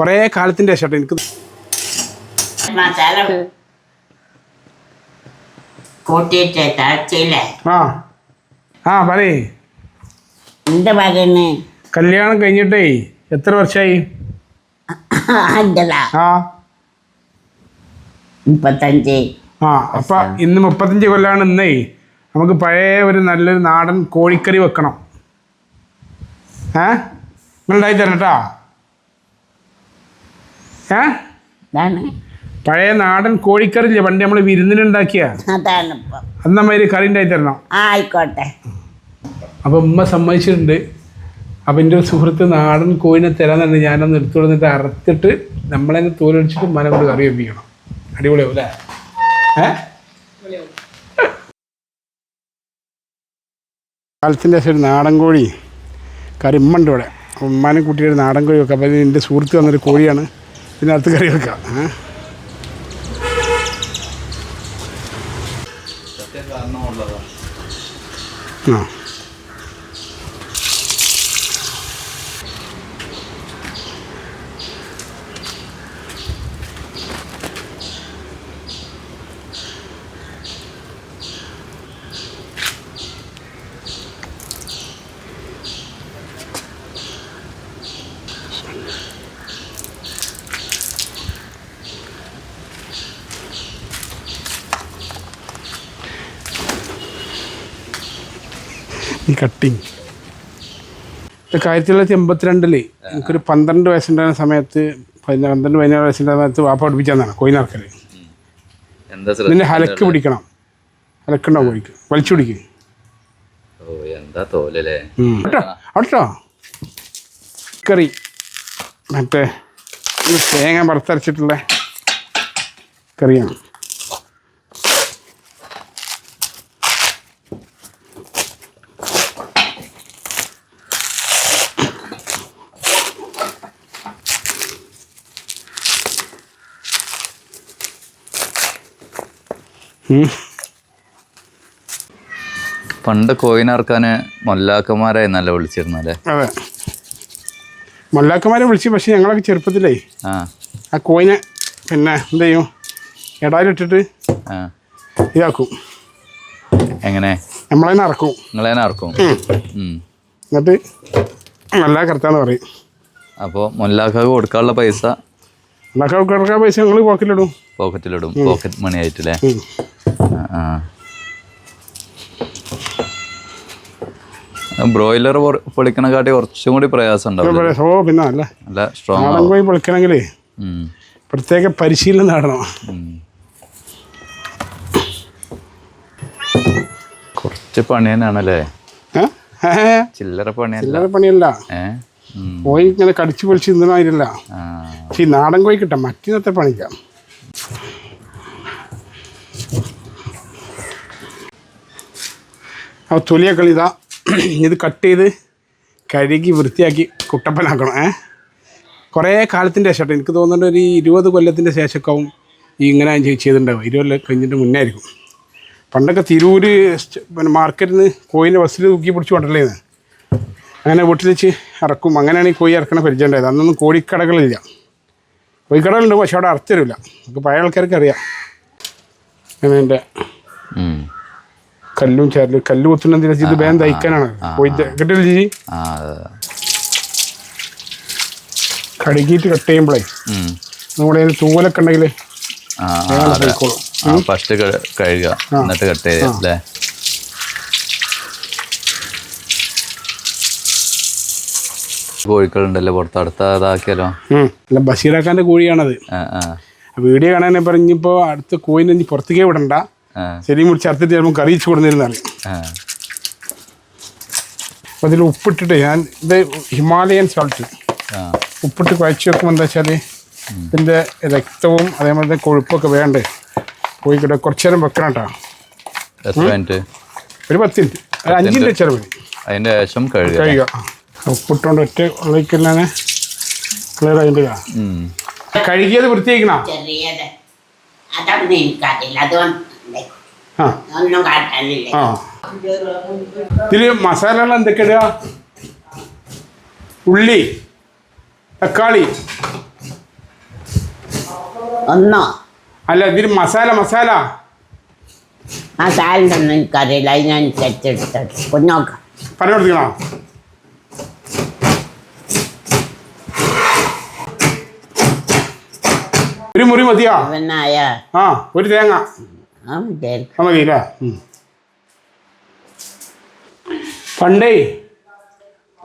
കുറേ കാലത്തിൻ്റെ ശേഷം എനിക്ക് ആ പറയേ എന്താ പറയുന്നേ? കല്യാണം കഴിഞ്ഞിട്ടേ എത്ര വർഷമായി? ആ 35. ആ അപ്പം ഇന്ന് 35 കൊല്ലാണ്. ഇന്നേ നമുക്ക് പഴയ ഒരു നല്ലൊരു നാടൻ കോഴിക്കറി വെക്കണം. നിങ്ങളുണ്ടായി തരണം കേട്ടോ. പഴയ നാടൻ കോഴിക്കറി ഇല്ലേ പണ്ട് നമ്മൾ വിരുന്നിനുണ്ടാക്കിയ, അന്ന് നമ്മ ഒരു കറി ഉണ്ടായി തരണം. ആയിക്കോട്ടെ. അപ്പം ഉമ്മ സമ്മതിച്ചിട്ടുണ്ട്. അപ്പം എൻ്റെ ഒരു സുഹൃത്ത് നാടൻ കോഴിനെ തരാന്നുണ്ട്. ഞാനൊന്ന് എടുത്തു കൊടുത്തിട്ട് അറുത്തിട്ട് നമ്മളതിനെ തോലടിച്ചിട്ട് ഉമ്മനെ കൊണ്ട് കറി വെപ്പിക്കണം. അടിപൊളിയാവും അല്ലേ? കാലത്തിൻ്റെ ശേഷം ഒരു നാടൻ കോഴി കറി ഉമ്മ ഉണ്ട് ഇവിടെ. ഉമ്മാനെ കൂട്ടിയൊരു നാടൻ കോഴി വെക്കാം. അപ്പം എൻ്റെ സുഹൃത്ത് വന്നൊരു കോഴിയാണ്, ഇതിനകത്ത് കറി വെക്കാം. ആ ഈ കട്ടിങ് 1982 എനിക്കൊരു 12 വയസ്സുണ്ടായിരുന്ന സമയത്ത് 12-14 വയസ്സിൻ്റെ സമയത്ത് വാപ്പ പഠിപ്പിച്ചതാണ് കോയിനറക്കൽ. ഇതിൻ്റെ ഹലക്ക് പിടിക്കണം. ഹലക്കുണ്ടാവും കോഴിക്ക്, വലിച്ചു പിടിക്കും കേട്ടോ. കറി മറ്റേ തേങ്ങ വറുത്തരച്ചിട്ടുള്ള കറിയാണ്. പണ്ട് കോയിനറക്കാന് മൊല്ലാക്കന്മാരായി നല്ല വിളിച്ചിരുന്നല്ലേ? അതെ, മൊല്ലാക്കന്മാരെ വിളിച്ചു. പക്ഷെ ഞങ്ങളൊക്കെ ചെറുപ്പത്തിലേ ആ കോയിനെ പിന്നെ എന്ത് ചെയ്യും, ഇടാലിട്ടിട്ട് ഇതാക്കും. എങ്ങനെ? നമ്മളതിനെ അറക്കും. നിങ്ങളതിനെ അറക്കും. എന്നിട്ട് മൊല്ലാക്ക കറത്താന്ന് പറയും. അപ്പോൾ മൊല്ലാക്കാക്ക് കൊടുക്കാനുള്ള പൈസ, മൊല്ലാക്ക കൊടുക്കാൻ പൈസ ഞങ്ങൾ പോക്കറ്റിലിടും. പോക്കറ്റ് മണി ആയിട്ടല്ലേ? ബ്രോയിലർ പൊളിക്കണ കാട്ടി കുറച്ചും കൂടി പ്രയാസം ഉണ്ടാവും. പിന്നെ നല്ല സ്ട്രോങ് പോയി പൊളിക്കണമെങ്കിൽ പ്രത്യേക പരിശീലനം നേടണം. കുറച്ച് പണി തന്നെയാണല്ലേ? ചില്ലറ പണിയല്ല. കോഴി ഇങ്ങനെ കടിച്ചു പൊളിച്ച് തിന്നണമായില്ല. പക്ഷെ ഈ നാടൻ കോഴി കിട്ടാം, മറ്റിനത്തെ പണിക്കാം. അപ്പോൾ തൊലിയൊക്കെ ഇതാ, ഇത് കട്ട് ചെയ്ത് കഴുകി വൃത്തിയാക്കി കുട്ടപ്പനാക്കണം. കുറേ കാലത്തിൻ്റെ ശേഷം, എനിക്ക് തോന്നുന്നുണ്ട് ഒരു 20 കൊല്ലത്തിൻ്റെ ശേഷമൊക്കെ ആവും ഈ ഇങ്ങനെ ചെയ്തിട്ടുണ്ടാവും. 20 കൊല്ലം കഴിഞ്ഞിട്ട് മുന്നേ ആയിരിക്കും. പണ്ടൊക്കെ തിരൂര് പിന്നെ മാർക്കറ്റിൽ നിന്ന് കോഴിനെ ബസ്സിൽ തൂക്കി പിടിച്ച് കൊണ്ടല്ലേന്ന്, അങ്ങനെ വീട്ടിൽ വെച്ച് ഇറക്കും. അങ്ങനെയാണ് ഈ കോഴി ഇറക്കണ പരിചയം ഉണ്ടായത്. അന്നൊന്നും കോഴിക്കടകളില്ല. കോഴിക്കടകളുണ്ട്, പക്ഷെ അവിടെ അറുത്തരില്ല. നമുക്ക് പഴയ ആൾക്കാർക്ക് അറിയാം. അങ്ങനെ എൻ്റെ കല്ലും ചേരലും, കല്ല് കുത്തുന്നതിന് ഇത് വേഗം തയ്ക്കാനാണ്. കോഴി കിട്ടില്ല ചേച്ചി? കടുകിയിട്ട് കട്ട് ചെയ്യുമ്പോഴേ നമ്മുടെ അതിന് തൂവലൊക്കെ ഉണ്ടെങ്കിൽ ഫസ്റ്റ് കഴുകുക, എന്നിട്ട് കട്ട് ചെയ്തല്ലേ? കോഴിക്കളുണ്ടല്ലോ പുറത്തടുത്ത അതാക്കിയാലോ? അല്ല, ബഷീറാക്കാൻ്റെ കോഴിയാണത്. വീഡിയോ കാണാൻ പറഞ്ഞപ്പോൾ അടുത്ത കോഴിനെ ഇനി പുറത്തേക്കേ വിടണ്ട, ശരി മുറിച്ച് അറുത്തിട്ട് ചിലപ്പോൾ കറിയിച്ച് കൊടുത്തിരുന്നാണ്. അപ്പം അതിൽ ഉപ്പിട്ടിട്ട് ഞാൻ ഇത് ഹിമാലയൻ സാൾട്ട് ഉപ്പിട്ട് കുഴച്ച് വെക്കുമ്പോൾ എന്താ വെച്ചാൽ ഇതിൻ്റെ രക്തവും അതേപോലെ കൊഴുപ്പൊക്കെ വേണ്ടേ കോഴിക്കട്ടെ. കുറച്ച് നേരം വെക്കണം കേട്ടോ. ഒരു 10 മിനിറ്റ്, 5 മിനിറ്റ് വെച്ചാൽ മതി. അതിൻ്റെ ശേഷം കഴുകുക. ഉപ്പിട്ടുകൊണ്ട് ഒറ്റ ഉള്ളിക്കന്നെ ക്ലിയർ അതിൻ്റെ കഴുകിയത് വൃത്തിയാക്കണം. ഇതിൽ മസാലകൾ എന്തൊക്കെ ഇടുക? ഉള്ളി, തക്കാളി, ഒന്നോ അല്ല ഇതിന് മസാല മസാല ഒന്നും എനിക്കറിയില്ല അതിനനുസരിച്ചെടുത്തിട്ട് കുഞ്ഞോക്ക പറഞ്ഞു കൊടുക്കണോ? ഒരു മുറി മതിയാ? അവനായ ആ ഒരു തേങ്ങ മതിയില്ലേ? പണ്ടേ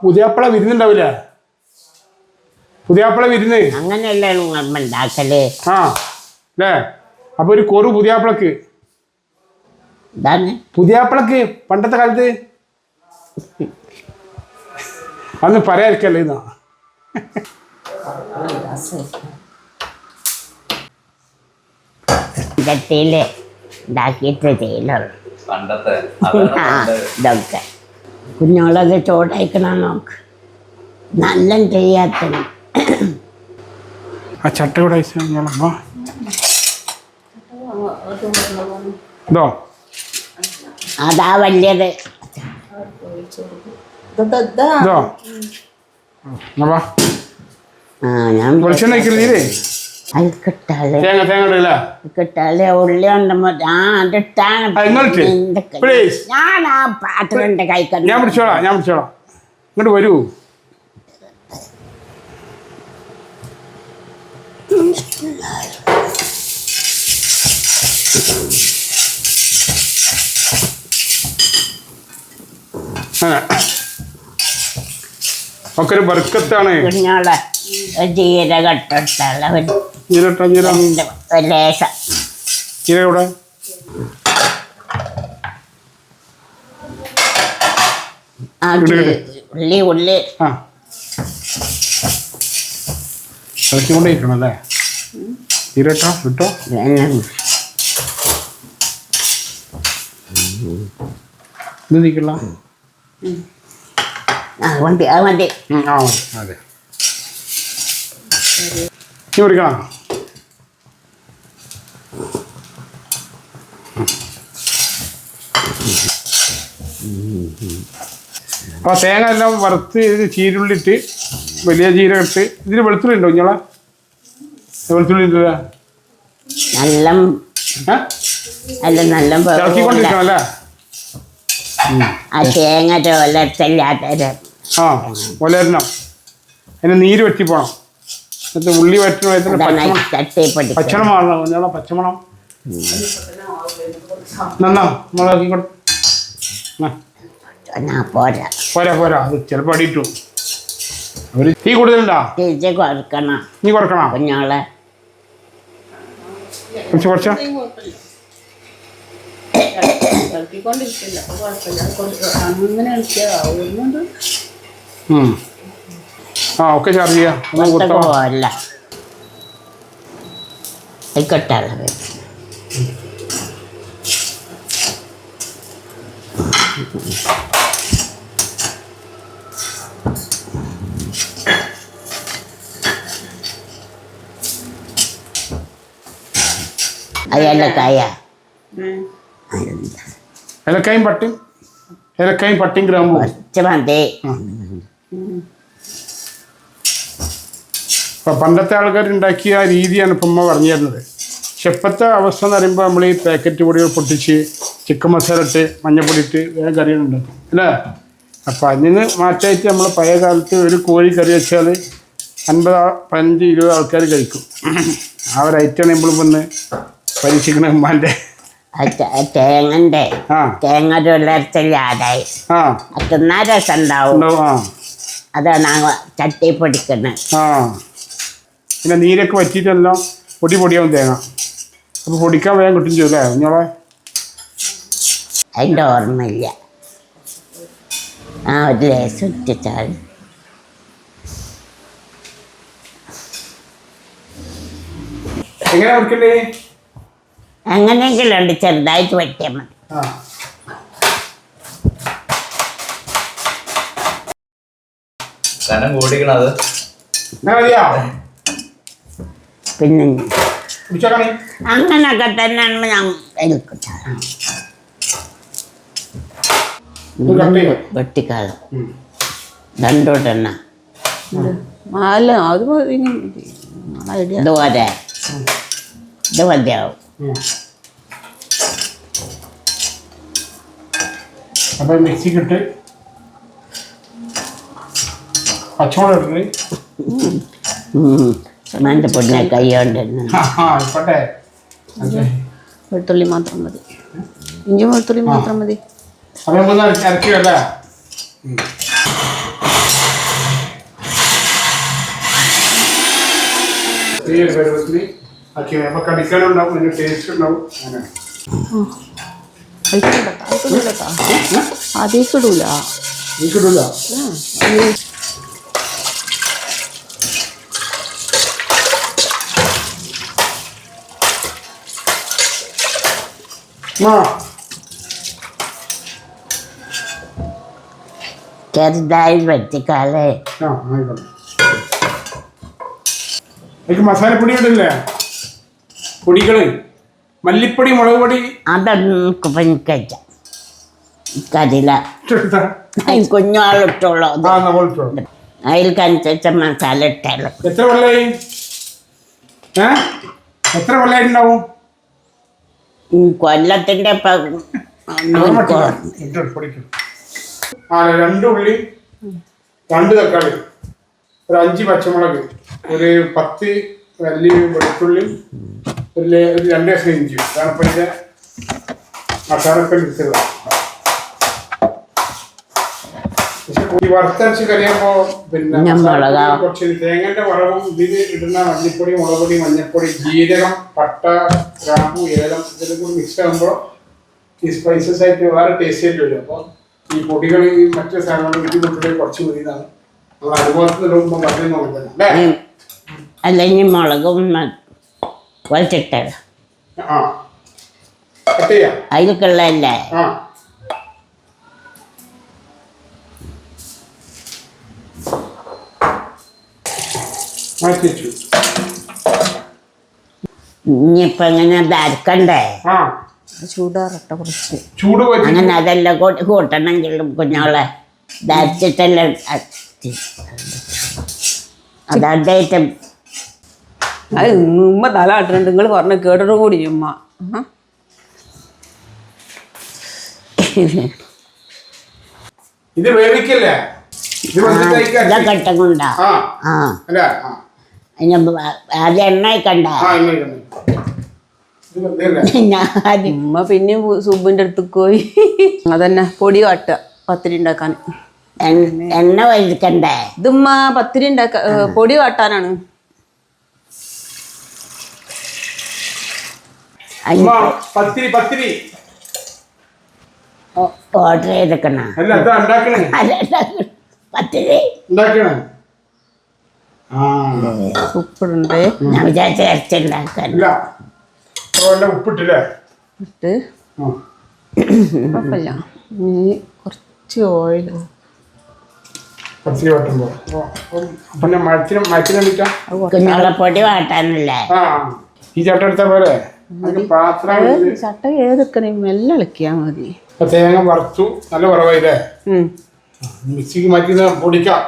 പുതിയാപ്പള വിരുന്നുണ്ടാവില്ലേ? പുതിയാപ്പള വിരുന്ന് അങ്ങനെയല്ലേ നമ്മൾ ഉണ്ടാക്കല്? ആ അല്ലേ? അപ്പൊ ഒരു കൊറു പുതിയാപ്പളക്ക് ഇതാണ് പുതിയാപ്പളക്ക് പണ്ടത്തെ കാലത്ത് അന്ന് പറയാതിരിക്കല്ലേ എന്നാ. ചട്ടിയില് ഉണ്ടാക്കിയിട്ട് ചെയ്യലുള്ളൂ. ഇതൊക്കെ കുഞ്ഞോളത് ചോടയക്കണം നോക്ക്. നല്ല ചെയ്യാത്ത ആ ചട്ട കൂടെ ഇതോ അതാ വലിയത്. ഇതോ ആ ഞാൻ വെളിച്ചെണ്ണ ഒഴിക്കരുതേ? അത് കിട്ടാതെ തേങ്ങ ഇടല്ലേ? കിട്ടാതെ ഉള്ളി ഉണ്ടോ? ആ അതിട്ടാണ് ഞാൻ ആ പാത്രന്റെ കഴിക്കാൻ. ഞാൻ പിടിച്ചോളാം ഇങ്ങോട്ട് വരൂ. ഒക്കെ ഒരു ബർക്കത്താണ്. കുഞ്ഞോളെ ജീരകം ഇട്ടിട്ടുള്ള ലേശം ഇവിടെ ഉള്ളി ആ ഇറക്കിക്കൊണ്ടേക്കണം അല്ലേ? ഇരട്ടോ ഇട്ടോ ഇത് നീക്കല്ല. മതി അത് മതി. ആ അതെ നീ പിടിക്കണം. അപ്പോൾ തേങ്ങ എല്ലാം വറുത്ത് ഇത് ചീരുള്ളിട്ട് വലിയ ജീരകം ഇട്ട്. ഇതിന് വെളുത്തുള്ളി ഉണ്ടോ കുഞ്ഞോളെ? വെളുത്തുള്ളി ഉണ്ടല്ലേ? നല്ല നല്ല ഇറക്കിക്കൊണ്ടിരിക്കണം അല്ലേ? ആ തേങ്ങ ഒലത്തില്ലാത്ത ആ ഒലരണം. അതിന് നീര് വറ്റി പോകണം. എന്നിട്ട് ഉള്ളി വറ്റണ പച്ചമണം മാറണം കുഞ്ഞോളെ. പച്ചമണം നന്നാ നമ്മളാക്കിക്കോട്ടെ. പോരാ പോരാ പോരാ അത് ചിലപ്പോൾ അടിയിട്ടു. അവർ തീ കൂടുതലുണ്ടോ? തിരിച്ച് കുറക്കണം. നീ കുറക്കണോ കുഞ്ഞോളെ? കുറച്ച് ആ ഒക്കെ ചാർജ് ചെയ്യാം. പോല്ല ആയിക്കോട്ടെ. ഏലക്കായ ഏലക്കായും പട്ടിയും ഗ്രാമ്പും കുറച്ച് മതി. ഇപ്പം പണ്ടത്തെ ആൾക്കാരുണ്ടാക്കിയ രീതിയാണ് ഇപ്പം ഉമ്മ പറഞ്ഞു തരുന്നത്. പക്ഷെ ഇപ്പോഴത്തെ അവസ്ഥ എന്ന് പറയുമ്പോൾ നമ്മൾ ഈ പാക്കറ്റ് പൊടികൾ പൊട്ടിച്ച് ചിക്കൻ മസാല ഇട്ട് മഞ്ഞപ്പൊടി ഇട്ട് വേഗം കറികൾ ഉണ്ടാക്കും അല്ലേ? അപ്പം അതിന് മാറ്റായിട്ട് നമ്മൾ പഴയ കാലത്ത് ഒരു കോഴി കറി വെച്ചാൽ 50, 15, 20 ആൾക്കാർ കഴിക്കും. ആ ഒരു ഐറ്റമാണ് നമ്മൾ വന്ന് പരീക്ഷിക്കണ ഉമ്മാൻ്റെ. തേങ്ങ ഉലർത്തില്ലാതായി തിന്നാൻ രസം ഉണ്ടാവും. അതാണ് ചട്ടി പൊടിക്കുന്നത്. ആ പിന്നെ നീരൊക്കെ വറ്റിയിട്ടെല്ലാം പൊടിയാവും തേങ്ങ. അപ്പോൾ പൊടിക്കാൻ വേഗം കിട്ടും ചെയ്യൂല്ലേ കുഞ്ഞോളെ? അതിൻ്റെ ഓർമ്മയില്ല. ആ ഒരു ലേശം ഇട്ടിട്ടാൽ എങ്ങനെ കൊടുക്കണ്ടേ? എങ്ങനെയെങ്കിലും ഉണ്ട്, ചെറുതായിട്ട് വെട്ടിയാൽ മതി. പിന്നെ അങ്ങനൊക്കെ തന്നെയാണ് ഞാൻ വെട്ടിക്കാലം രണ്ടോട്ടെണ്ണ അല്ല അത് ഇതുപോലെ ഇത് മതിയാവും. അപ്പം മിക്സിക്കിട്ട് പച്ചമുളക് ഇടണേ. മഞ്ഞപ്പൊടിനെ കൈ കൊണ്ടിരുന്നു. ആയിക്കോട്ടെ. വെളുത്തുള്ളി മാത്രം മതി, ഇഞ്ചി വെളുത്തുള്ളി മാത്രം മതി. അപ്പം നമുക്ക് അരക്കുകയല്ലേ. ഈ ഒരു പരുവത്തിൽ ആക്കി അപ്പം കടിക്കാനുണ്ടാവും, അതിൻ്റെ ടേസ്റ്റ് ഉണ്ടാവും. അങ്ങനെ അതേക്ക് ഇടൂല. എനിക്കിടില്ല. ചെറുതായി വെട്ടിക്കാലേ. ആയിക്കോട്ടെ. എനിക്ക് മസാലപ്പൊടി ഇടില്ലേ, പൊടികൾ, മല്ലിപ്പൊടി, മുളക് പൊടി. അതൊന്നും പനിക്കച്ച കരില കുഞ്ഞാളിട്ടോളൂ. അതിൽക്കനുസരിച്ച മസാല ഇട്ടാലും. എത്ര വെള്ളമായി? എത്ര വെള്ളമായിട്ടുണ്ടാവും? കൊല്ലത്തിന്റെ 2 ഉള്ളി, 2 തക്കാളി, ഒരു 5 പച്ചമുളക്, ഒരു 10 വലിയ വെളുത്തുള്ളി, ഒരു 2 കഷ്ണം ഇഞ്ചി. അതാണ് ഇപ്പം ഇതിൻ്റെ മസാലൊക്കെ മിക്സ്. ഈ വറുത്തരച്ച് കഴിയുമ്പോൾ പിന്നെ കുറച്ച് തേങ്ങന്റെ വറവും ഇതിന് ഇടുന്ന മല്ലിപ്പൊടി, മുളക് പൊടി, മഞ്ഞൾപ്പൊടി, ജീരകം, പട്ട, ഗ്രാമ്പു, ഏലം ഇതെല്ലാം കൂടി മിക്സ് ആകുമ്പോൾ ഈ സ്പൈസസ് ആയിട്ട് വേറെ ടേസ്റ്റ് ആയിട്ട് വരും. അപ്പോൾ ഈ പൊടികൾ ഈ മറ്റു സാധനങ്ങൾ വീട്ടിൽ കുറച്ച് മതിയാണ് നമ്മൾ അനുഭവത്തിൽ ഇടുമ്പോൾ പറഞ്ഞു നോക്കുന്നത്. അല്ലെങ്കിൽ മുളകും വലിച്ചിട്ട ആ കട്ട് ചെയ്യാം. അതിലേക്കുള്ളതല്ലേ. ഇനിയിപ്പൊ എങ്ങനെ അത് അരക്കണ്ടേ? ചൂടാറട്ടെ കുറച്ച്. അങ്ങനെ അതെല്ലാം കൂട്ടണമെങ്കിലും കുഞ്ഞോളെ അരച്ചിട്ടെല്ലാം അതായിട്ട് അത് ഉമ്മ തല ആട്ടുണ്ട്. നിങ്ങൾ പറഞ്ഞ കേട്ടിട്ടും കൂടി ഉമ്മ. ഇത് വേവിക്കല്ലേ? ഇതൊക്കെ കൊണ്ടാ. അത് എണ്ണ കണ്ട ഉമ്മ പിന്നെ സുബിന്റെ അടുത്തേക്ക് പോയി. അതന്നെ പൊടി വാട്ടുക പത്തിരി ഉണ്ടാക്കാൻ. എണ്ണ വഴിക്കണ്ടേ? ഇതുമ്മ പത്തിരി പൊടി വാട്ടാനാണ്. ഓർഡർ ചെയ്തേക്കണ പത്തിരി ഉപ്പിടണ്ടേ? ഞാൻ വിചാരിച്ച ഇറച്ചുണ്ടാക്കാൻ. ഉപ്പിട്ടില്ലേ? ഇട്ട് കുഴപ്പമില്ല. ഇനി കുറച്ച് ഓയിൽ കുഞ്ഞോളെ പൊടി വാട്ടാനല്ലേ ഈ ചട്ട എടുത്ത പോലെ ചട്ട ഏതൊക്കെ മെല്ലെ ഇളക്കിയാ മതി. തേങ്ങ വറുത്തു, നല്ല കുറവായില്ലേ? മിക്സിക്ക് മാറ്റി പൊടിക്കാം.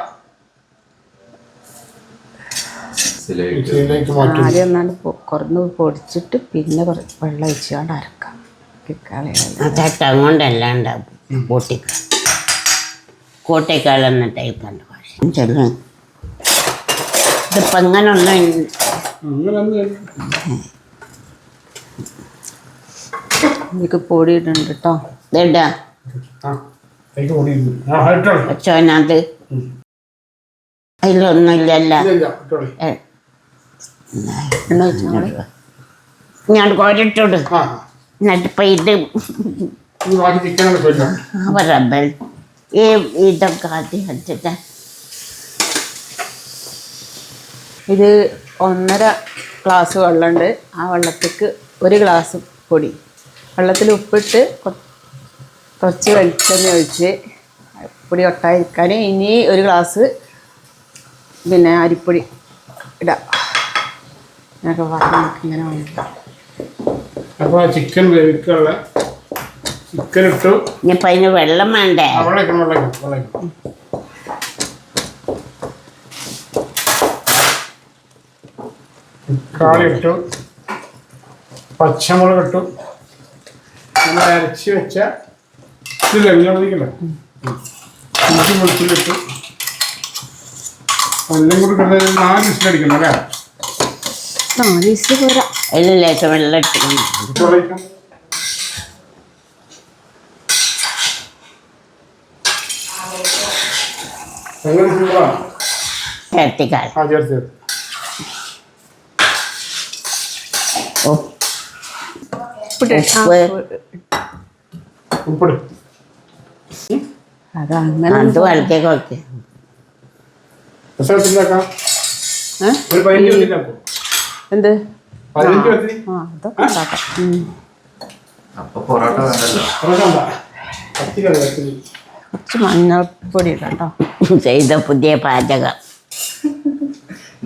ആദ്യം ഒന്നാണ്ട് കുറഞ്ഞ് പൊടിച്ചിട്ട് പിന്നെ വെള്ളം ഒഴിച്ചുകൊണ്ട് അരക്കാം. ചട്ടം കൊണ്ടല്ലാണ്ട് കൂട്ടിക്കാളെന്ന ടൈപ്പാണ്. ഇതിപ്പോ അങ്ങനെ ഒന്നും എനിക്ക് പൊടി ഇടുന്നുണ്ട് കേട്ടോ. ഇതാ വെച്ചോനത് അതിലൊന്നുമില്ലല്ലോ. ഞാൻ കോരിട്ടോട് എന്നിട്ടിപ്പോ ഇത് റബ്ബൽ ഇതൊക്കെ ആദ്യം വെച്ചിട്ട് ഇത് 1.5 ഗ്ലാസ് വെള്ളമുണ്ട്. ആ വെള്ളത്തേക്ക് 1 ഗ്ലാസ് പൊടി, വെള്ളത്തിൽ ഉപ്പിട്ട് കുറച്ച് വെളിച്ചെണ്ണ ഒഴിച്ച് പൊടി ഒട്ടായിരിക്കാൻ ഇനി 1 ഗ്ലാസ് പിന്നെ അരിപ്പൊടി ഇടാം. എന്നൊക്കെ പറഞ്ഞ് ഇങ്ങനെ വേണ്ട. അപ്പോൾ ചിക്കൻ വേവിക്കാനുള്ള ചിക്കൻ ഇട്ടു. ഇനിയിപ്പോൾ അതിന് വെള്ളം വേണ്ടേ? കാളി ഇട്ടു. പച്ചമുളക് ഇട്ടു, നമ്മൾ അരച്ച് വെച്ച ഇതില്ല വിഞ്ഞോളിക്കല്ലോ, ഇഞ്ചി വെളുത്തുള്ളി ഇട്ടു, എല്ലാം കൂടി കിടന്ന് 4 വിസിലടിക്കണം അല്ലേ? 4 വിസിൽ പോരാ. അതിൽ ലേശം വെള്ളം ഇട്ടിട്ടുണ്ട്. ചോളയിക്കാം. എങ്ങനെ ചൂടാണ്? ചേർത്തിക്കാൽ ആ ചേർത്ത് ഉപ്പിട്. അതങ്ങനെ അത് വളർത്തി കൊടുത്ത് എത്ര വെച്ചിട്ടാക്കാം? ഒരു 15 വെച്ചിട്ടാക്കും. എന്ത് 15 വെച്ച് അതൊക്കെ ഉണ്ടാക്കാം. അപ്പൊ പൊറോട്ട വേണ്ടല്ലോ. കുറച്ച് മഞ്ഞൾപ്പൊടി ഇടാം കേട്ടോ. ചെയ്ത പുതിയ പാചകം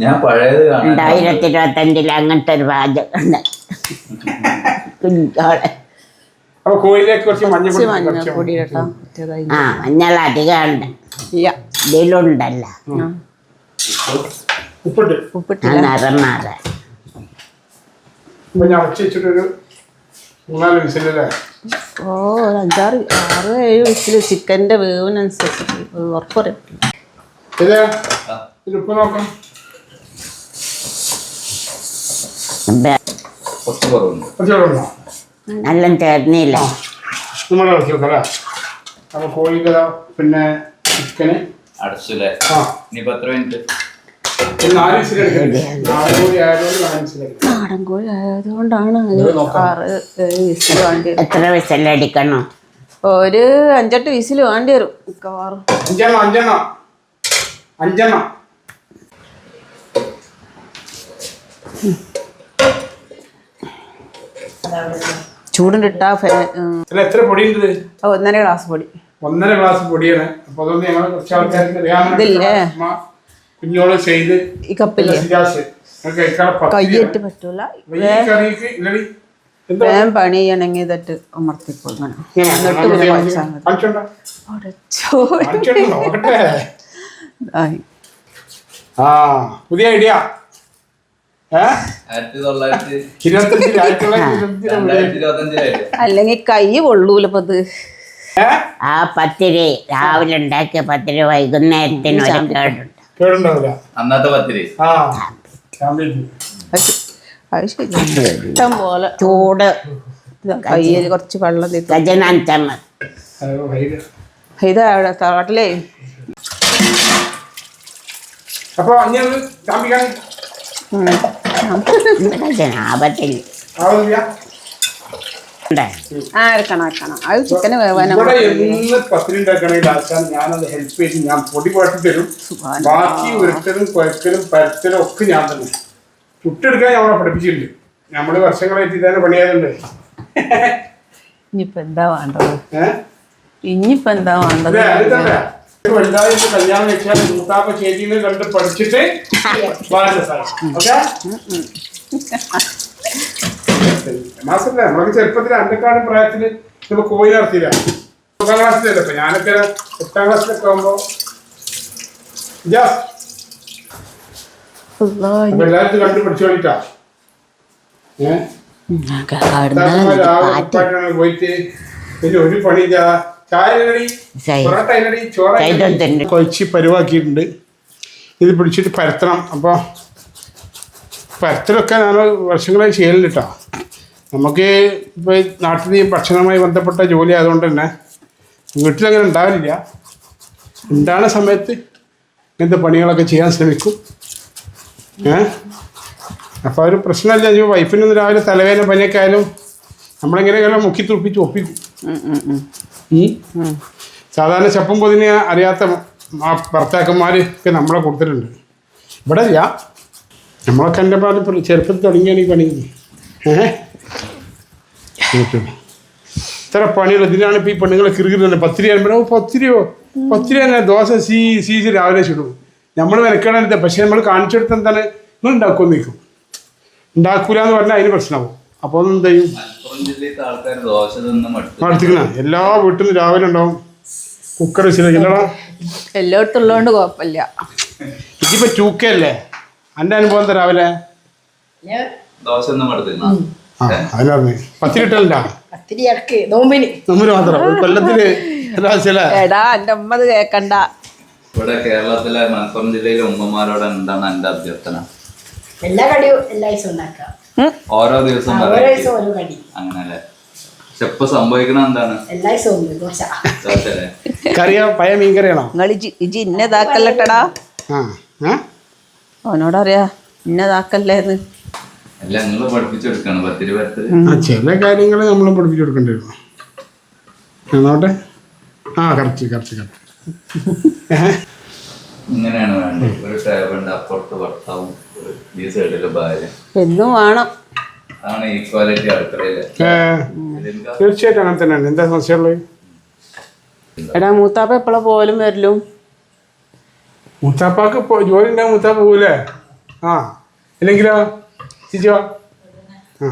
ഞാൻ പഴയത് കാണാൻ 2025 അങ്ങനത്തെ ഒരു പാചകം ഉണ്ട്. കുഞ്ഞോളെ അപ്പൊ കോഴിയിലേക്ക് കുറച്ച് കുറച്ച് മഞ്ഞപ്പൊടി മഞ്ഞൾപ്പൊടി ഇടാം. ആ മഞ്ഞൾ അധികം ഉണ്ട്, ഇതിലുണ്ടല്ലോ ഉപ്പിട്ട് ആ ഉപ്പിട്ടില്ല. നിറം മാറാൻ. ഇപ്പൊ ഞാൻ അടച്ച് വെച്ചിട്ടൊരു 3-4 വിസിലല്ലേ? ഓ 5-6 6-7 വിസിൽ ചിക്കൻ്റെ വേവിനനുസരിച്ച് ഉറപ്പ് പറയാം. ഇത് ഉപ്പ് നോക്കാം. കുറച്ച് കുറവുണ്ട്. കുറച്ച് വെള്ളമുണ്ടോ? നല്ല ചേർന്നില്ല. നമ്മൾ ഇറക്കി വെക്കാം. അപ്പൊ കോഴിക്ക് പിന്നെ ചിക്കന് അടച്ചില്ലേ? ആ ഇനിയിപ്പോ എത്ര മിനിറ്റ്? 4 വിസിലടിക്കണ്ടേ? 4 കോഴി ആയതുകൊണ്ട് 4 വിസിലടിക്കണം. നാടൻ കോഴി ആയതുകൊണ്ടാണ് 6-7 വിസിൽ വേണ്ടി വരും. എത്ര വിസലടിക്കണോ? ഒരു 5-8 വിസിൽ വേണ്ടി വരും മിക്കവാറും. 5 ചൂടിട്ടാ അല്ല എത്ര പൊടിയുണ്ട്? 1.5 ഗ്ലാസ് പൊടി. 1.5 ഗ്ലാസ് പൊടിയാണ്. അപ്പൊ അതൊന്നും ഞങ്ങൾ കുറച്ച് ആൾക്കാർക്ക് ഇതില്ലേ? കുഞ്ഞോള് ചെയ്ത് ഈ കപ്പില്ലേ കയ്യിട്ട് പറ്റൂല. വേഗം പണി ചെയ്യണമെങ്കിൽ ഇതൊട്ട് അമർത്തിക്കൊള്ളണം. എന്നിട്ട് പിന്നെ കുഴച്ചാൽ മതി. ആയി. ആ പുതിയ ഐഡിയ. 1925 അല്ലെങ്കിൽ കൈ പൊള്ളൂല ഇപ്പൊ ഇത്. ആ പത്തിരി രാവിലെ ഉണ്ടാക്കിയ പത്തിരി വൈകുന്നേരത്തിന് ഒരു കേടുണ്ട്. കേടുണ്ടാവില്ല അന്നത്തെ പത്തിരി. ആ അത് ശരി. ഇഷ്ടം പോലെ ചൂട് കയ്യിൽ കുറച്ച് വെള്ളം തീർത്ത് ഗജനാഞ്ചമ്മ ഇത് കാട്ടിലേ. അപ്പൊ ഞാൻ കാണിക്കാൻ ഗജനാപത്തിൽ എടുക്കണം അത് ചിക്കന് വേവാനും. ഇവിടെ എന്ന് പത്തിരി ഉണ്ടാക്കണമെങ്കിൽ ആൾക്കാർ ഞാനത് ഹെൽപ്പ് ചെയ്ത് ഞാൻ പൊടി കുഴച്ച് തരും. ബാക്കി ഉരുട്ടലും കുഴക്കലും പരത്തലും ഒക്കെ ഞാൻ തന്നെ. ചുട്ടെടുക്കാൻ ഞമ്മളെ പഠിപ്പിച്ചിട്ടുണ്ട്. നമ്മള് വർഷങ്ങളായിട്ട് ഇതാണ് പണിയാറുണ്ട്. ഇനിയിപ്പോ എന്താ വേണ്ടത്? ഇനിയിപ്പോ എന്താ വേണ്ടത്? വലുതായിട്ട് കല്യാണം വെച്ചാൽ മൂത്താപ്പ ചേച്ചിനെ കണ്ട് പഠിച്ചിട്ട് മാസല്ല നമ്മളൊക്കെ ചെറുപ്പത്തിൽ അണ്ടക്കാടും പ്രായത്തില് ഇപ്പൊ കോഴി നടത്തിയില്ല. 10ാം ക്ലാസ്സിലല്ലേ? ഇപ്പൊ ഞാനൊക്കെ 8ാം ക്ലാസ്സിലൊക്കെ ആകുമ്പോ എല്ലാവരും കണ്ട് പഠിച്ചു വേണ്ടിട്ടാ. പോയിട്ട് പിന്നെ ഒരു പണി ചായ പൊറോട്ട ചോറ കൊഴിച്ച് പരുവാക്കിയിട്ടുണ്ട്. ഇത് പിടിച്ചിട്ട് പരത്തണം. അപ്പോൾ പരത്തലൊക്കെ ഞാൻ വർഷങ്ങളായി ചെയ്യലുണ്ട് കേട്ടോ. നമുക്ക് ഇപ്പോൾ നാട്ടിൽ ഈ ഭക്ഷണവുമായി ബന്ധപ്പെട്ട ജോലി ആയതുകൊണ്ട് തന്നെ വീട്ടിലങ്ങനെ ഉണ്ടാവില്ല. ഉണ്ടാകുന്ന സമയത്ത് ഇങ്ങനത്തെ പണികളൊക്കെ ചെയ്യാൻ ശ്രമിക്കും. അപ്പോൾ ഒരു പ്രശ്നമില്ല. ഈ വൈഫിനൊന്ന് രാവിലെ തലവേദന പനിയൊക്കെ ആയാലും നമ്മളെങ്ങനെയെങ്കിലും മുക്കി തുറപ്പിച്ച് ഒപ്പിക്കും. സാധാരണ ചപ്പും പൊതിനെ അറിയാത്ത ഭർത്താക്കന്മാരൊക്കെ നമ്മളെ കൊടുത്തിട്ടുണ്ട്. ഇവിടെ ഇല്ല. നമ്മളൊക്കെ എൻ്റെ പാട് ചെറുപ്പത്തിൽ തുടങ്ങിയാണ് ഈ പണി. ഇത്ര പണികൾ ഇതിനാണ് ഇപ്പോൾ ഈ പെണ്ണുങ്ങളെ കിറുകിറുന്നത്. പത്തിരി ആകുമ്പോൾ പത്തിരി തന്നെ ദോശ സീസ് രാവിലെ ചുടും. നമ്മൾ വിലക്കണത്. പക്ഷെ നമ്മൾ കാണിച്ചു കൊടുത്ത എന്താണ് നിങ്ങൾ ഉണ്ടാക്കുമെന്ന് നിൽക്കും. ഉണ്ടാക്കൂല എന്ന് പറഞ്ഞാൽ അതിന് പ്രശ്നമാവും. അപ്പോൾ എന്ത് ചെയ്യും? മടുത്തിക്കണ എല്ലാ വീട്ടിൽ നിന്ന് രാവിലെ ഉണ്ടാവും കുക്കർ വെച്ചില്ലടാ. എല്ലായിടത്തും ഉള്ളതുകൊണ്ട് കുഴപ്പമില്ല. ഇതിപ്പോ ചൂക്കല്ലേ? എൻ്റെ അനുഭവം എന്താ? രാവിലെ ആ അതിനറിഞ്ഞ് പത്തിരി ഇട്ടല്ല പത്തിരി ഇടക്ക് നോമ്പിന് നമ്മൾ മാത്രം ഒരു കൊല്ലത്തില് ഒരാഴ്ചയല്ലേ എടാ എന്റെ അമ്മ അത് കേക്കണ്ട. ഇവിടെ കേരളത്തിലെ മലപ്പുറം ജില്ലയിലെ ഉമ്മമാരോട് എന്താണ് എന്റെ അഭ്യർത്ഥന? എല്ലാ കടിയും എല്ലാ ദിവസവും ഉണ്ടാക്കാം. ഓരോ ദിവസം ഓരോ variety. ദിവസം ഓരോ കടി. അങ്ങനല്ലേ? പക്ഷെ ഇപ്പൊ സംഭവിക്കണ എന്താണ്? എല്ലാ ദിവസവും ഉണ്ട് ദോശ. ദോശയല്ലേ? കറിയോ പഴയ മീൻ കറിയാണോ? നിങ്ങൾ ഇജി ഇന്നതാക്കല്ലട്ടടാ. ആ ആ അവനോടറിയാ ഇന്നതാക്കല്ലേന്ന്. അല്ല നിങ്ങള് പഠിപ്പിച്ചെടുക്കാണ് പത്തിരി പരത്തല്. ആ ചില കാര്യങ്ങൾ നമ്മൾ പഠിപ്പിച്ചു കൊടുക്കേണ്ടി വരും. നോട്ടെ ആ കറക്റ്റ് കറക്റ്റ് കറക്റ്റ്. ഇങ്ങനെയാണ് വേണ്ടത്. ഒരു ടേബിളിന്റെ അപ്പുറത്ത് ഭർത്താവും ഈ സൈഡില് ഭാര്യ. എന്നും വേണം. അതാണ് ഈക്വാലിറ്റി അടുക്കളയില്. തീർച്ചയായിട്ടും അങ്ങനെ തന്നെയാണ്. എന്താ സംശയമുള്ളത്? എടാ മൂത്താപ്പ എപ്പോഴാ പോലും വരലും? മുത്താപ്പാക്ക് ജോലി ഉണ്ടാവും. മുത്താപ്പ പോകൂലേ? ആ ഇല്ലെങ്കിലോ തിരിച്ചോ? ആ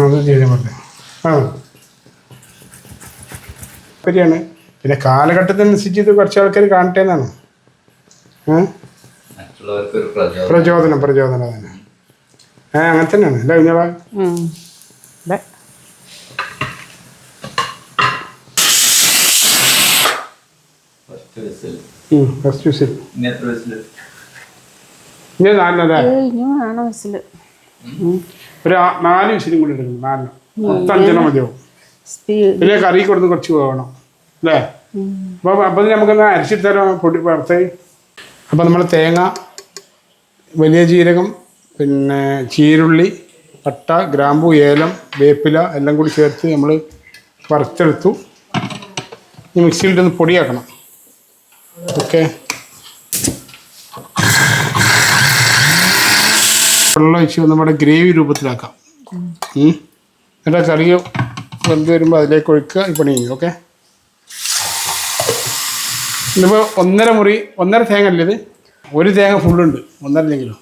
അത് ചെയ്യാൻ പറ്റില്ല. ആ ശരിയാണ്. പിന്നെ കാലഘട്ടത്തിനനുസരിച്ച് ഇത് കുറച്ച് ആൾക്കാർ കാണട്ടെ എന്നാണ്. മറ്റുള്ളവർക്ക് ഒരു പ്രചോദനം. പ്രചോദനം തന്നെ. അങ്ങനെ തന്നെയാണ്. അല്ല കുഞ്ഞോളാ ഫസ്റ്റ് വിസിൽ ഇനി എത്ര വയസ്സില്? ഇനി നാലിനല്ലേ? ഇനി വേണം വിസില്. ഒരു 4 വിസിലും കൂടി എടുക്കണം. 4 5 മതിയാവും. സ്പീഡ് പിന്നെ കറി കൊടുത്ത് കുറച്ച് പോകണം അല്ലേ? അപ്പോൾ നമുക്കൊന്ന് അരച്ചിട്ടാലോ പൊടി വറുത്ത്. അപ്പോൾ നമ്മൾ തേങ്ങ, വലിയ ജീരകം, പിന്നെ ചീരുള്ളി, പട്ട, ഗ്രാമ്പു, ഏലം, വേപ്പില എല്ലാം കൂടി ചേർത്ത് നമ്മൾ വറുത്തെടുത്തു. ഈ മിക്സിയിലിട്ടൊന്ന് പൊടിയാക്കണം. ഓക്കെ. വെള്ളം ഒഴിച്ച് നമ്മുടെ ഗ്രേവി രൂപത്തിലാക്കാം. എന്നിട്ട് കറി വെന്ത് വരുമ്പോൾ അതിലേക്ക് ഒഴിക്കുക. ഈ പണി ചെയ്യും. ഓക്കെ. ഇതിപ്പോൾ 1.5 തേങ്ങ അല്ലേ ഇത്? 1 തേങ്ങ ഫുള്ളുണ്ട്. 1.5 കിലോ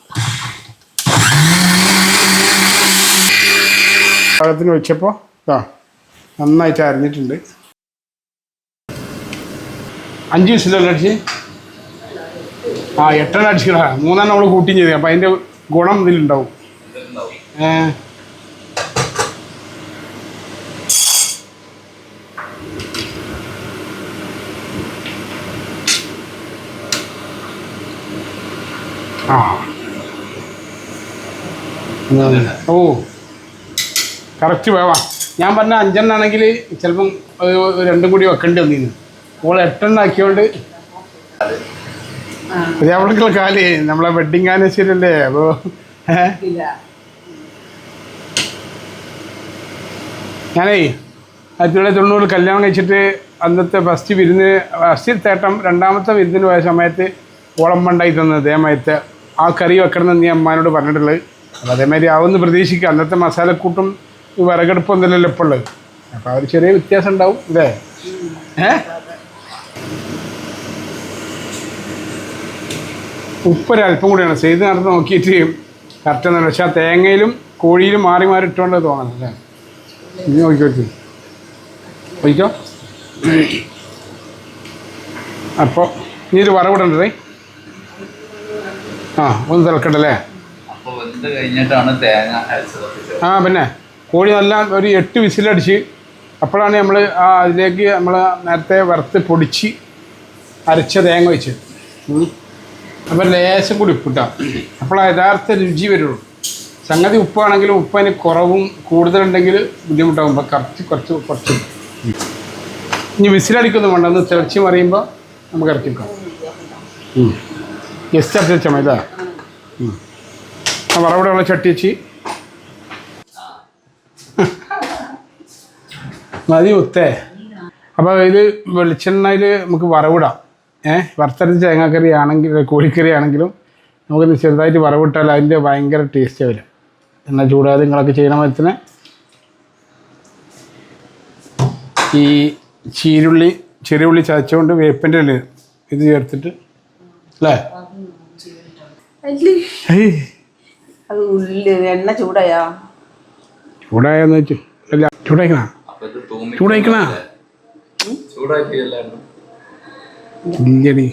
പാകത്തിന് വെച്ചപ്പോൾ നന്നായിട്ട് അരിഞ്ഞിട്ടുണ്ട്. 5 വിസിലല്ല അടിച്ച്? 8 അടിച്ചിടാ. 3 നമ്മൾ കൂട്ടിയും ചെയ്തത്. അപ്പം അതിൻ്റെ ഗുണം ഇതിലുണ്ടാവും. ഓ കറക്റ്റ് വേവാ. ഞാൻ പറഞ്ഞ 5 ആണെങ്കിൽ ചിലപ്പം 2 കൂടി വെക്കേണ്ടി വന്നിരുന്നു. ഓൾ 8 ആക്കിയോണ്ട് അവൾക്കുള്ള കാല് നമ്മളെ വെഡിങ് ആനിവേഴ്സറി അല്ലേ? അപ്പോൾ ഞാനേ 1990 കല്യാണം കഴിച്ചിട്ട് അന്നത്തെ ഫസ്റ്റ് തേട്ടം 2ാമത്തെ വിരുന്നിന് പോയ സമയത്ത് ഓളമ്പണ്ടായി തന്നത് അതേമാതിരത്തെ ആ കറി വെക്കണമെന്ന് ഞാൻ അമ്മാനോട് പറഞ്ഞിട്ടുള്ളത്. അപ്പോൾ അതേമാതിരി ആവുമെന്ന് പ്രതീക്ഷിക്കുക. അന്നത്തെ മസാലക്കൂട്ടും വിറകടുപ്പൊന്നുമല്ലല്ലോ ഇപ്പോൾ ഉള്ളത്. അപ്പോൾ ആ ഒരു ചെറിയ വ്യത്യാസം ഉണ്ടാവും അല്ലേ? ഉപ്പൊരല്പം കൂടിയാണ് ചെയ്ത് നടന്ന് നോക്കിയിട്ട് കറക്റ്റ് എന്നല്ല. പക്ഷെ ആ തേങ്ങയിലും കോഴിയിലും മാറി മാറി ഇട്ടുകൊണ്ട് തോന്നണം അല്ലേ? ഇനി നോക്കി ഒഴിക്കോ. അപ്പോൾ ഇനി ഒരു വറവിടണ്ടേ? ഒന്ന് തിളക്കണ്ടല്ലേ? പിന്നെ കോഴി നല്ല ഒരു 8 വിസിലടിച്ച് അപ്പോഴാണ് നമ്മൾ അതിലേക്ക് നമ്മൾ നേരത്തെ വറുത്ത് പൊടിച്ച് അരച്ച തേങ്ങ വെച്ച്. അപ്പോൾ ലേശം കൂടി ഉപ്പിട്ടാം. അപ്പോൾ യഥാർത്ഥ രുചി വരുള്ളൂ. സംഗതി ഉപ്പാണെങ്കിലും ഉപ്പതിന് കുറവും കൂടുതലുണ്ടെങ്കിൽ ബുദ്ധിമുട്ടാകും. അപ്പോൾ കുറച്ച് ഇനി വിസിലടിക്കൊന്നും വേണ്ട. ഒന്ന് തിളച്ച് മറിയുമ്പോൾ നമുക്ക് ഇറക്കി വെക്കാം. ജസ്റ്റ് അടിച്ച് വെച്ചാൽ മതി. ആ വറവിടെയുള്ള ചട്ടി വെച്ച് മതി മുത്തേ. അപ്പോൾ ഇത് വെളിച്ചെണ്ണയിൽ നമുക്ക് വറവിടാം. വറുത്തരച്ച തേങ്ങാക്കറി ആണെങ്കിൽ കോഴിക്കറി ആണെങ്കിലും നമുക്കിത് ചെറുതായിട്ട് വറവിട്ടാൽ അതിൻ്റെ ഭയങ്കര ടേസ്റ്റ് വരും. എണ്ണ ചൂടാതെ നിങ്ങളൊക്കെ ചെയ്യണ മരത്തിന് ഈ ചെറിയ ഉള്ളി ചതച്ചുകൊണ്ട് വേപ്പിൻ്റെ ഇല ഇത് ചേർത്തിട്ട് അല്ലേ? എണ്ണ ചൂടായെന്ന് വെച്ചു അല്ല ചൂടായിക്കണ ഇല്ലടി.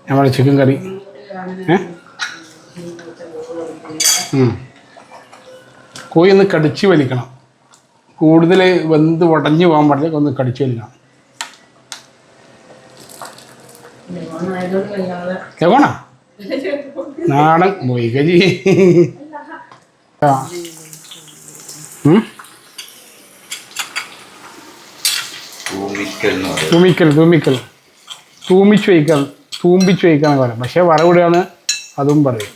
നമ്മുടെ ചിക്കൻ കറി കോഴി ഒന്ന് കടിച്ച് വലിക്കണം, കൂടുതൽ വെന്ത് ഉടഞ്ഞു പോകാൻ പാടില്ല, ഒന്ന് കടിച്ച് വലിക്കണം. ലഗോണ നാടൻ പോയി കജി. തൂമിച്ച് വയ്ക്കാന്ന് പറയാം, പക്ഷെ വറവിടുകയാണ് അതും പറയും.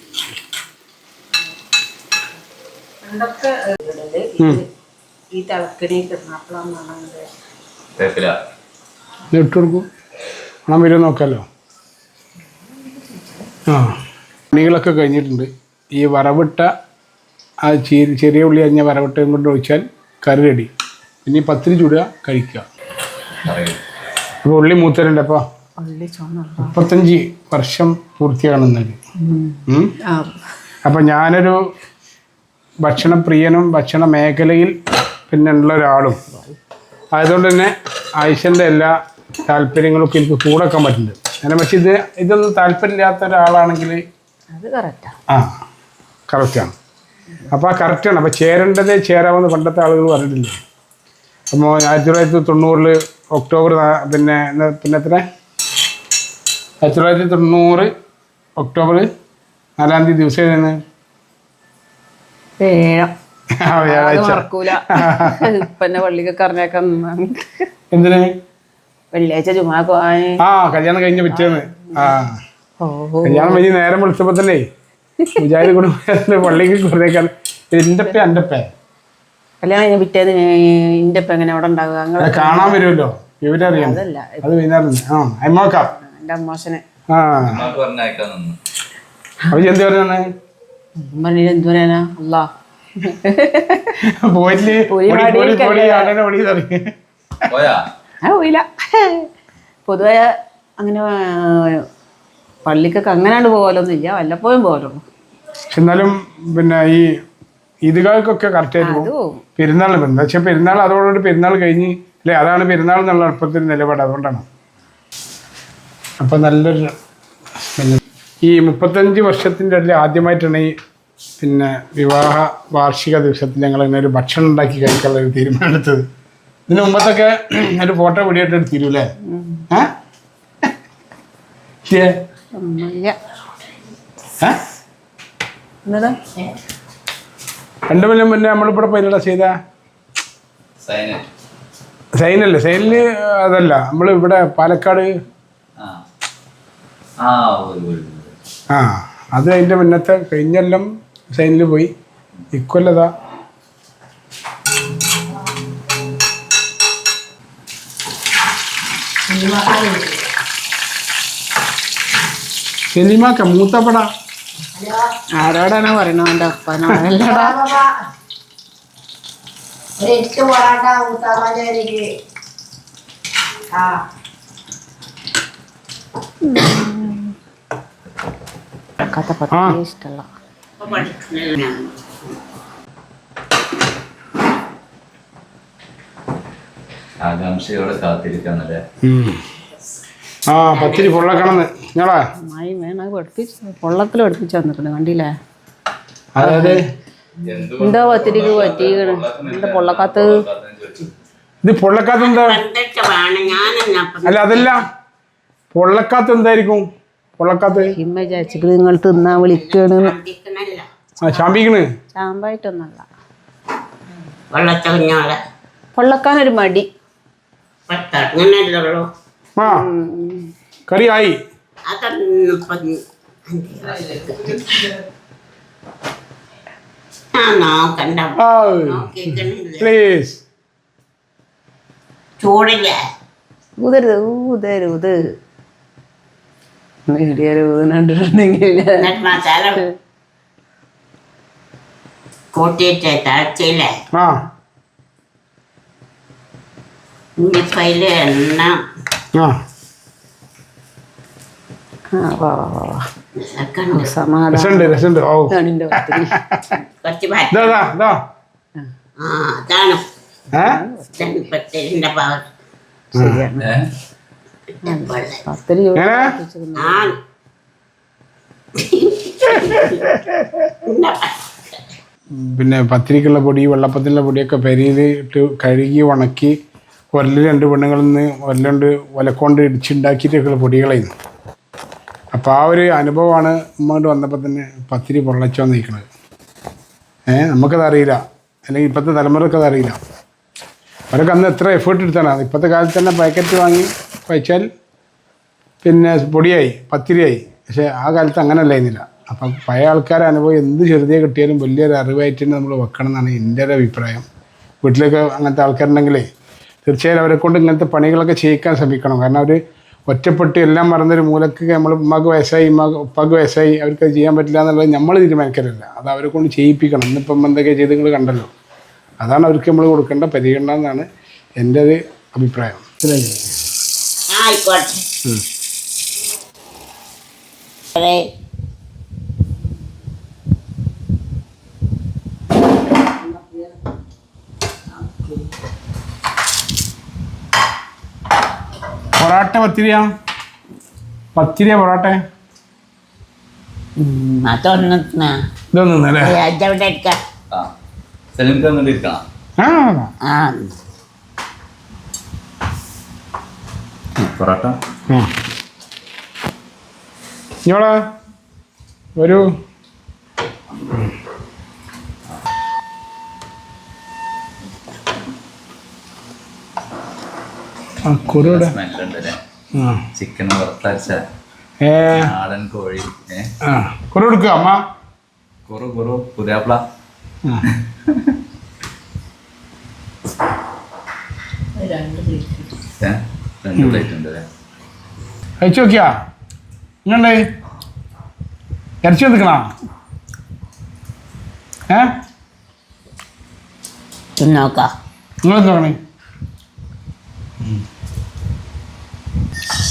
ഇട്ട് കൊടുക്കും, ഞാൻ വരും നോക്കാമല്ലോ. പണികളൊക്കെ കഴിഞ്ഞിട്ടുണ്ട്. ഈ വറവിട്ട ആ ചെറിയ ഉള്ളി അരിഞ്ഞ വറവിട്ടയും കൊണ്ട് ഒഴിച്ചാൽ കറി റെഡി. ഇനി പത്തിരി ചൂടുക, കഴിക്കുക. അപ്പോൾ ഉള്ളി മൂത്തരുണ്ട്. അപ്പോൾ 35 വർഷം പൂർത്തിയാകുന്നത്. അപ്പം ഞാനൊരു ഭക്ഷണപ്രിയനും ഭക്ഷണ മേഖലയിൽ പിന്നെ ഉള്ള ഒരാളും ആയതുകൊണ്ട് തന്നെ ആയിഷൻ്റെ എല്ലാ താല്പര്യങ്ങളൊക്കെ എനിക്ക് കൂടെ വെക്കാൻ പറ്റുന്നുണ്ട്. അങ്ങനെ പക്ഷെ ഇതൊന്നും താല്പര്യമില്ലാത്ത ഒരാളാണെങ്കിൽ കറക്റ്റാണ്. അപ്പോൾ ആ കറക്റ്റാണ്. അപ്പോൾ ചേരേണ്ടതേ ചേരാമെന്ന് പണ്ടത്തെ ആളുകൾ പറഞ്ഞിട്ടില്ലേ. അപ്പോൾ 1990 ഒക്ടോബർ പിന്നെ എത്ര 1990 ഒക്ടോബർ 4 ദിവസം എന്തിന് വെള്ളിയാഴ്ച കല്യാണം കഴിഞ്ഞ പിറ്റേന്ന് കല്യാണം കഴിഞ്ഞ് നേരം വിളിച്ചപ്പോ തന്നെ വിചാരി കുടുംബ പള്ളിക്ക് കുറേക്കാൾ എൻ്റെ കല്യാണം കഴിഞ്ഞ പിറ്റേന്ന് ഇന്റെ എങ്ങനെ അവിടെ ഉണ്ടാവുക കാണാൻ വരുമല്ലോ, വിവരറിയാം. അത് വൈകുന്നേരം അമ്മോക്കാം എന്റെ അമ്മോശനെ അവര് എന്ത് പറഞ്ഞാണ് എന്ത് പറയാനാ അല്ലാ പോയില്ലേ പോയില്ല. പൊതുവെ അങ്ങനെ പള്ളിക്കൊക്കെ അങ്ങനെയാണ് പോകലൊന്നും ഇല്ല, വല്ലപ്പോഴും പോകലുള്ളൂ. എന്നാലും പിന്നെ ഈ ഈദ്ഗാഹ്ക്കൊക്കെ കറക്റ്റായിട്ട് പോകും. പെരുന്നാളിന് എന്താ വെച്ചാൽ പെരുന്നാൾ അതോടുകൂടി പെരുന്നാൾ കഴിഞ്ഞ് അല്ലേ, അതാണ് പെരുന്നാൾ എന്നുള്ള എളുപ്പത്തിൽ നിലപാട്, അതുകൊണ്ടാണ്. അപ്പം നല്ലൊരു ഈ 35 വർഷത്തിൻ്റെ ഇടയിൽ ആദ്യമായിട്ടാണ് ഈ പിന്നെ വിവാഹ വാർഷിക ദിവസത്തിൽ ഞങ്ങൾ ഇങ്ങനെ ഒരു ഭക്ഷണം ഉണ്ടാക്കി കഴിക്കാനുള്ള ഒരു തീരുമാനം എടുത്തത്. ഇതിന് മുമ്പത്തൊക്കെ ഒരു ഫോട്ടോ വീഡിയോ ആയിട്ട് എടുത്തിരൂല്ലേ? രണ്ടു കൊല്ലം മുന്നേ നമ്മളിവിടെ പോയില്ല ചെയ്ത സൈനല്ലേ, സൈനില് അതല്ല, നമ്മൾ ഇവിടെ പാലക്കാട് അത് അതിൻ്റെ മുന്നത്തെ കഴിഞ്ഞെല്ലാം സൈനിൽ പോയി. ഇക്കൊല്ലതാ സെലിമാക്ക മൂത്തപ്പട ആരോടാണ് പറയണോ? എൻ്റെ അപ്പനോടല്ലടാ. ഇഷ്ടല്ല. ആകാംക്ഷയോടെ കാത്തിരിക്കാന്നല്ലേ. പത്തിരി പൊള്ളക്കണമെന്ന് ഞങ്ങളാ പൊള്ളത്തിൽ പഠിപ്പിച്ചു തന്നിട്ടുണ്ട്, കണ്ടില്ലേ? അതായത് എന്താ പത്തിരിക്ക് പറ്റിയാണ് എന്താ പൊള്ളക്കാത്ത്? ഇത് പൊള്ളക്കാത്ത എന്താ? അല്ല അതല്ല, പൊള്ളക്കാത്ത എന്തായിരിക്കും? പൊള്ളക്കാത്ത് നിങ്ങൾ തിന്നാൻ വിളിക്കണ്. ചാമ്പിക്കണ്? ചാമ്പായിട്ടൊന്നല്ല, പൊള്ളക്കാനൊരു മടി. കറി ആയി. പ്ലീസ് ചൂടില്ലേ? ഊതരുത് ഊതരുത്. ഊതിട്ടുണ്ടെങ്കിൽ മസാല കൂട്ടിയിട്ട് തളച്ചില്ലേ, ഉള്ളിപ്പയില് എണ്ണ രസമുണ്ട് രസമുണ്ട്. ഓ കുറച്ച് അതാണ് പത്തിരിന്റെ പവർ. പിന്നെ പത്തിരിക്കുള്ള പൊടി വെള്ളപ്പത്തിനുള്ള പൊടിയൊക്കെ പെരിയിൽ ഇട്ട് കഴുകി ഉണക്കി ഒരലിൽ 2 പെണ്ണുങ്ങളിൽ നിന്ന് ഒരലുകൊണ്ട് ഒലക്കൊണ്ട് ഇടിച്ചുണ്ടാക്കിയിട്ടൊക്കെയുള്ള പൊടികളായിരുന്നു. അപ്പോൾ ആ ഒരു അനുഭവമാണ് ഉമ്മോട് വന്നപ്പോൾ തന്നെ പത്തിരി പൊള്ളച്ചോ നിൽക്കുന്നത്. നമുക്കത് അറിയില്ല, അല്ലെങ്കിൽ ഇപ്പോഴത്തെ തലമുറക്ക് അത് അറിയില്ല. അവരൊക്കെ അന്ന് എത്ര എഫേർട്ട് എടുത്താണ്. ഇപ്പോഴത്തെ കാലത്ത് തന്നെ പാക്കറ്റ് വാങ്ങി കഴിച്ചാൽ പിന്നെ പൊടിയായി പത്തിരിയായി. പക്ഷേ ആ കാലത്ത് അങ്ങനെ അല്ലായിരുന്നില്ല. അപ്പം പഴയ ആൾക്കാരെ അനുഭവം എന്ത് ചെറുതേ കിട്ടിയാലും വലിയൊരു അറിവായിട്ട് തന്നെ നമ്മൾ വെക്കണം എന്നാണ് എൻ്റെ ഒരു അഭിപ്രായം. വീട്ടിലൊക്കെ അങ്ങനത്തെ ആൾക്കാരുണ്ടെങ്കിലേ തീർച്ചയായും അവരെ കൊണ്ട് ഇങ്ങനത്തെ പണികളൊക്കെ ചെയ്യിക്കാൻ ശ്രമിക്കണം. കാരണം അവർ ഒറ്റപ്പെട്ട് എല്ലാം മറന്നൊരു മൂലക്ക് നമ്മൾ ഉമ്മാക്ക് വയസ്സായി ഉപ്പാക്ക് വയസ്സായി അവർക്ക് അത് ചെയ്യാൻ പറ്റില്ല എന്നുള്ളത് നമ്മൾ തീരുമാനിക്കലില്ല. അത് അവരെ കൊണ്ട് ചെയ്യിപ്പിക്കണം. ഇന്നിപ്പം എന്തൊക്കെ ചെയ്ത് നിങ്ങൾ കണ്ടല്ലോ, അതാണ് അവർക്ക് നമ്മൾ കൊടുക്കേണ്ട പരിഗണന എന്നാണ് എൻ്റെ ഒരു അഭിപ്രായം. ആയിക്കോട്ടെ. അതെ. പൊറാട്ട പത്തിരിയാ പൊറാട്ട അതൊന്നും ഇതൊന്നും അല്ലേ? അതെവിടെ എടുക്കാം? ആ സലീംക്ക് വന്നിട്ടിരിക്കണം. ആ പൊറോട്ട ഇങ്ങോളെ ഒരു കുറുടെ സ്മെല്ലുണ്ട് അല്ലേ? ചിക്കൻ വറുത്തരച്ച നാടൻ കോഴി. കുറു എടുക്കുക അമ്മ. കുറു പുതിയാപ്ല. രണ്ട് പ്ലേറ്റ് ഉണ്ട് അല്ലേ? കഴിച്ചു നോക്കിയാ ഇങ്ങണ്ടേ ഇറച്ചി എടുക്കണ നോക്കാം. നിങ്ങൾ നോക്കണേ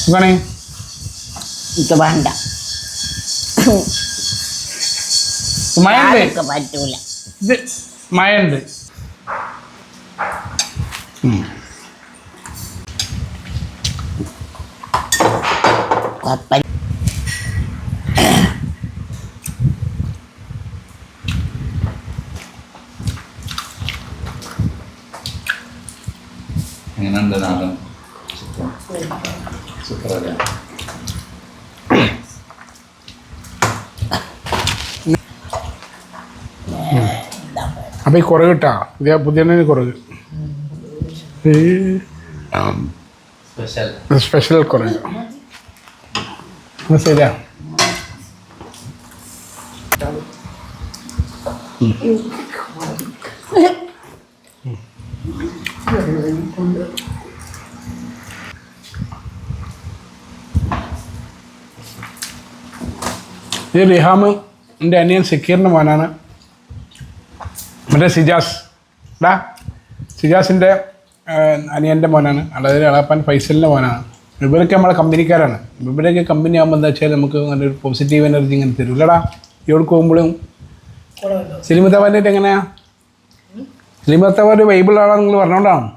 നോക്കണേ. എനിക്ക് വേണ്ട, മയുണ്ട്, പറ്റൂല. ഇത് മയുണ്ട്. എങ്ങനെയുണ്ട് നാടൻ ചിക്കൻ? സൂപ്പർ അല്ലേ? അപ്പം ഈ കുറവ് കിട്ടാ പുതിയ കുറവ് സ്പെഷ്യൽ കുറവ് ശരിയാ. ഇത് റിഹാം എൻ്റെ അനിയൻ സക്കീറിൻ്റെ മോനാണ്. മറ്റേ സിജാസിൻ്റെ അനിയൻ്റെ മോനാണ്. അതായത് എളാപ്പാൻ ഫൈസലിൻ്റെ മോനാണ്. ഇവരൊക്കെ നമ്മളെ കമ്പനിക്കാരാണ്. ഇവരൊക്കെ കമ്പനി ആകുമ്പോൾ എന്താ വെച്ചാൽ നമുക്ക് നല്ലൊരു പോസിറ്റീവ് എനർജി ഇങ്ങനെ തരും. ഇല്ലടാ ഇവർക്ക് പോകുമ്പോഴും സലിമത്താവാനായിട്ട് എങ്ങനെയാ? സലിമത്താവ ഒരു വൈബിളാണെന്ന് നിങ്ങൾ പറഞ്ഞോണ്ടാണ്.